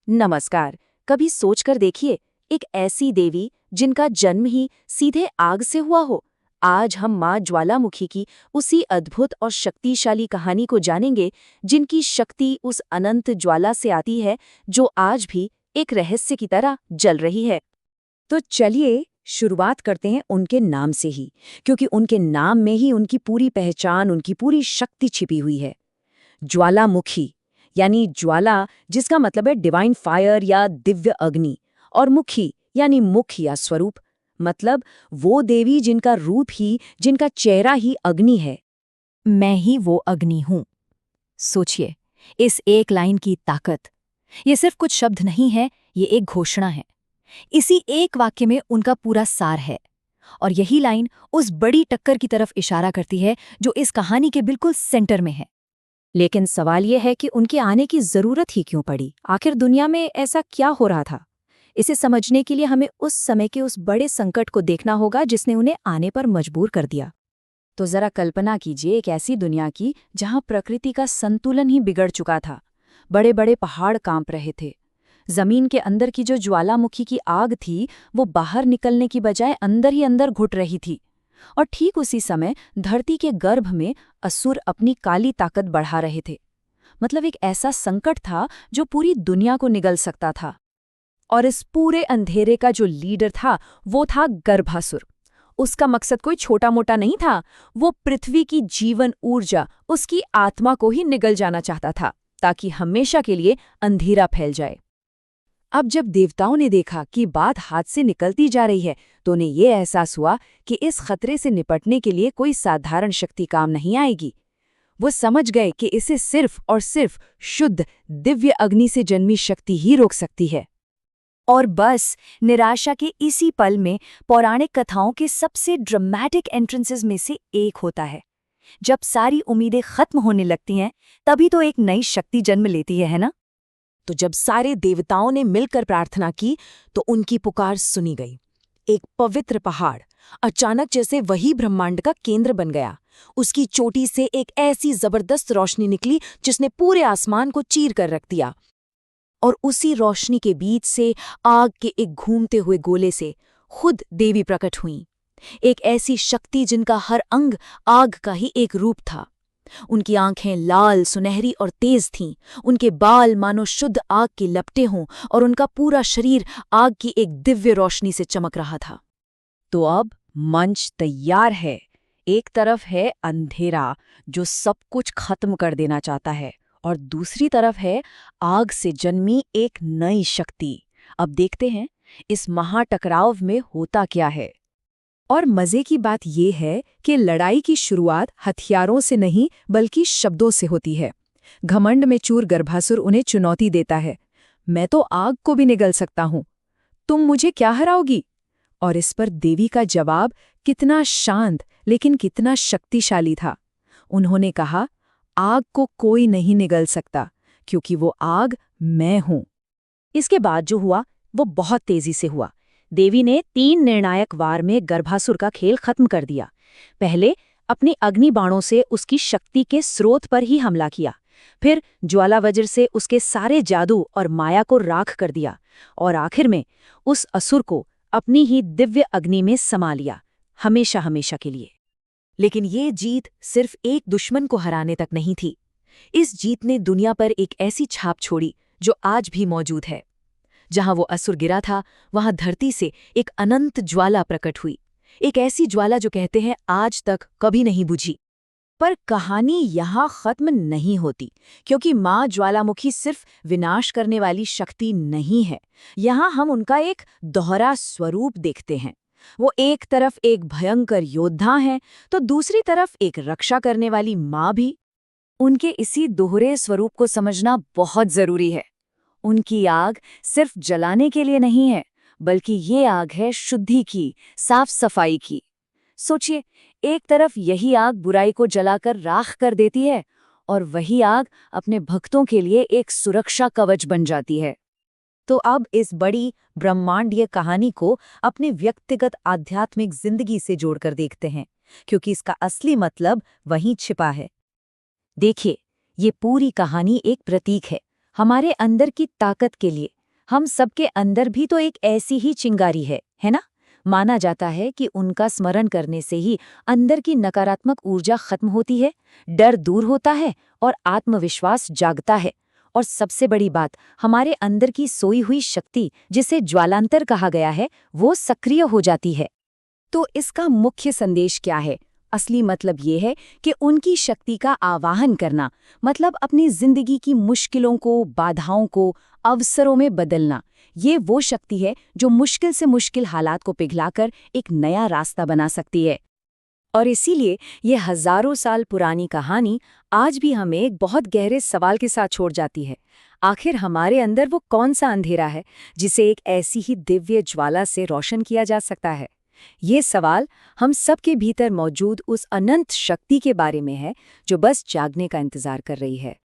नमस्कार। कभी सोचकर देखिए, एक ऐसी देवी जिनका जन्म ही सीधे आग से हुआ हो। आज हम माँ ज्वालामुखी की उसी अद्भुत और शक्तिशाली कहानी को जानेंगे, जिनकी शक्ति उस अनंत ज्वाला से आती है जो आज भी एक रहस्य की तरह जल रही है। तो चलिए शुरुआत करते हैं उनके नाम से ही, क्योंकि उनके नाम में ही उनकी पूरी पहचान, उनकी पूरी शक्ति छिपी हुई है। ज्वालामुखी यानी ज्वाला, जिसका मतलब है डिवाइन फायर या दिव्य अग्नि, और मुखी यानी मुख या स्वरूप, मतलब वो देवी जिनका रूप ही, जिनका चेहरा ही अग्नि है। मैं ही वो अग्नि हूं। सोचिए, इस एक लाइन की ताकत। ये सिर्फ कुछ शब्द नहीं है, ये एक घोषणा है। इसी एक वाक्य में उनका पूरा सार है। और यही लाइन उस बड़ी टक्कर की तरफ इशारा करती है जो इस कहानी के बिल्कुल सेंटर में है। लेकिन सवाल यह है कि उनके आने की जरूरत ही क्यों पड़ी? आखिर दुनिया में ऐसा क्या हो रहा था? इसे समझने के लिए हमें उस समय के उस बड़े संकट को देखना होगा जिसने उन्हें आने पर मजबूर कर दिया। तो जरा कल्पना कीजिए एक ऐसी दुनिया की जहां प्रकृति का संतुलन ही बिगड़ चुका था। बड़े बड़े पहाड़ कांप रहे थे। जमीन के अंदर की जो ज्वालामुखी की आग थी, वो बाहर निकलने की बजाय अंदर ही अंदर घुट रही थी। और ठीक उसी समय धरती के गर्भ में असुर अपनी काली ताकत बढ़ा रहे थे। मतलब एक ऐसा संकट था जो पूरी दुनिया को निगल सकता था। और इस पूरे अंधेरे का जो लीडर था, वो था गर्भासुर। उसका मकसद कोई छोटा मोटा नहीं था। वो पृथ्वी की जीवन ऊर्जा, उसकी आत्मा को ही निगल जाना चाहता था, ताकि हमेशा के लिए अंधेरा फैल जाए। अब जब देवताओं ने देखा कि बात हाथ से निकलती जा रही है, तो उन्हें ये एहसास हुआ कि इस खतरे से निपटने के लिए कोई साधारण शक्ति काम नहीं आएगी। वो समझ गए कि इसे सिर्फ और सिर्फ शुद्ध दिव्य अग्नि से जन्मी शक्ति ही रोक सकती है। और बस निराशा के इसी पल में पौराणिक कथाओं के सबसे ड्रामेटिक एंट्रेंसेस में से एक होता है। जब सारी उम्मीदें खत्म होने लगती हैं, तभी तो एक नई शक्ति जन्म लेती है ना? तो जब सारे देवताओं ने मिलकर प्रार्थना की, तो उनकी पुकार सुनी गई। एक पवित्र पहाड़ अचानक जैसे वही ब्रह्मांड का केंद्र बन गया। उसकी चोटी से एक ऐसी जबरदस्त रोशनी निकली जिसने पूरे आसमान को चीर कर रख दिया। और उसी रोशनी के बीच से आग के एक घूमते हुए गोले से खुद देवी प्रकट हुईं। एक ऐसी शक्ति जिनका हर अंग आग का ही एक रूप था। उनकी आंखें लाल, सुनहरी और तेज थीं। उनके बाल मानो शुद्ध आग की लपटें हों, और उनका पूरा शरीर आग की एक दिव्य रोशनी से चमक रहा था। तो अब मंच तैयार है। एक तरफ है अंधेरा जो सब कुछ खत्म कर देना चाहता है, और दूसरी तरफ है आग से जन्मी एक नई शक्ति। अब देखते हैं इस महाटकराव में होता क्या है। और मजे की बात यह है कि लड़ाई की शुरुआत हथियारों से नहीं, बल्कि शब्दों से होती है। घमंड में चूर गर्भासुर उन्हें चुनौती देता है, मैं तो आग को भी निगल सकता हूं, तुम मुझे क्या हराओगी? और इस पर देवी का जवाब कितना शांत लेकिन कितना शक्तिशाली था। उन्होंने कहा, आग को कोई नहीं निगल सकता, क्योंकि वो आग मैं हूं। इसके बाद जो हुआ वो बहुत तेजी से हुआ। देवी ने 3 निर्णायक वार में गर्भासुर का खेल खत्म कर दिया। पहले अपने अग्नि बाणों से उसकी शक्ति के स्रोत पर ही हमला किया, फिर ज्वालावज्र से उसके सारे जादू और माया को राख कर दिया, और आखिर में उस असुर को अपनी ही दिव्य अग्नि में समा लिया, हमेशा हमेशा के लिए। लेकिन ये जीत सिर्फ एक दुश्मन को हराने तक नहीं थी। इस जीत ने दुनिया पर एक ऐसी छाप छोड़ी जो आज भी मौजूद है। जहां वो असुर गिरा था, वहां धरती से एक अनंत ज्वाला प्रकट हुई। एक ऐसी ज्वाला जो कहते हैं आज तक कभी नहीं बुझी। पर कहानी यहाँ खत्म नहीं होती, क्योंकि माँ ज्वालामुखी सिर्फ विनाश करने वाली शक्ति नहीं है। यहाँ हम उनका एक दोहरा स्वरूप देखते हैं। वो एक तरफ एक भयंकर योद्धा हैं, तो दूसरी तरफ एक रक्षा करने वाली माँ भी। उनके इसी दोहरे स्वरूप को समझना बहुत जरूरी है। उनकी आग सिर्फ जलाने के लिए नहीं है, बल्कि ये आग है शुद्धि की, साफ सफाई की। सोचिए, एक तरफ यही आग बुराई को जलाकर राख कर देती है, और वही आग अपने भक्तों के लिए एक सुरक्षा कवच बन जाती है। तो अब इस बड़ी ब्रह्मांडीय कहानी को अपने व्यक्तिगत आध्यात्मिक जिंदगी से जोड़कर देखते हैं, क्योंकि इसका असली मतलब वहीं छिपा है। देखिए, ये पूरी कहानी एक प्रतीक है। हमारे अंदर की ताकत के लिए। हम सबके अंदर भी तो एक ऐसी ही चिंगारी है ना? माना जाता है कि उनका स्मरण करने से ही अंदर की नकारात्मक ऊर्जा खत्म होती है, डर दूर होता है और आत्मविश्वास जागता है। और सबसे बड़ी बात, हमारे अंदर की सोई हुई शक्ति, जिसे ज्वालांतर कहा गया है, वो सक्रिय हो जाती है। तो इसका मुख्य संदेश क्या है? असली मतलब ये है कि उनकी शक्ति का आवाहन करना, मतलब अपनी जिंदगी की मुश्किलों को, बाधाओं को अवसरों में बदलना। ये वो शक्ति है जो मुश्किल से मुश्किल हालात को पिघलाकर एक नया रास्ता बना सकती है। और इसीलिए ये हजारों साल पुरानी कहानी आज भी हमें एक बहुत गहरे सवाल के साथ छोड़ जाती है। आखिर हमारे अंदर वो कौन सा अंधेरा है जिसे एक ऐसी ही दिव्य ज्वाला से रोशन किया जा सकता है? ये सवाल हम सबके भीतर मौजूद उस अनंत शक्ति के बारे में है जो बस जागने का इंतजार कर रही है।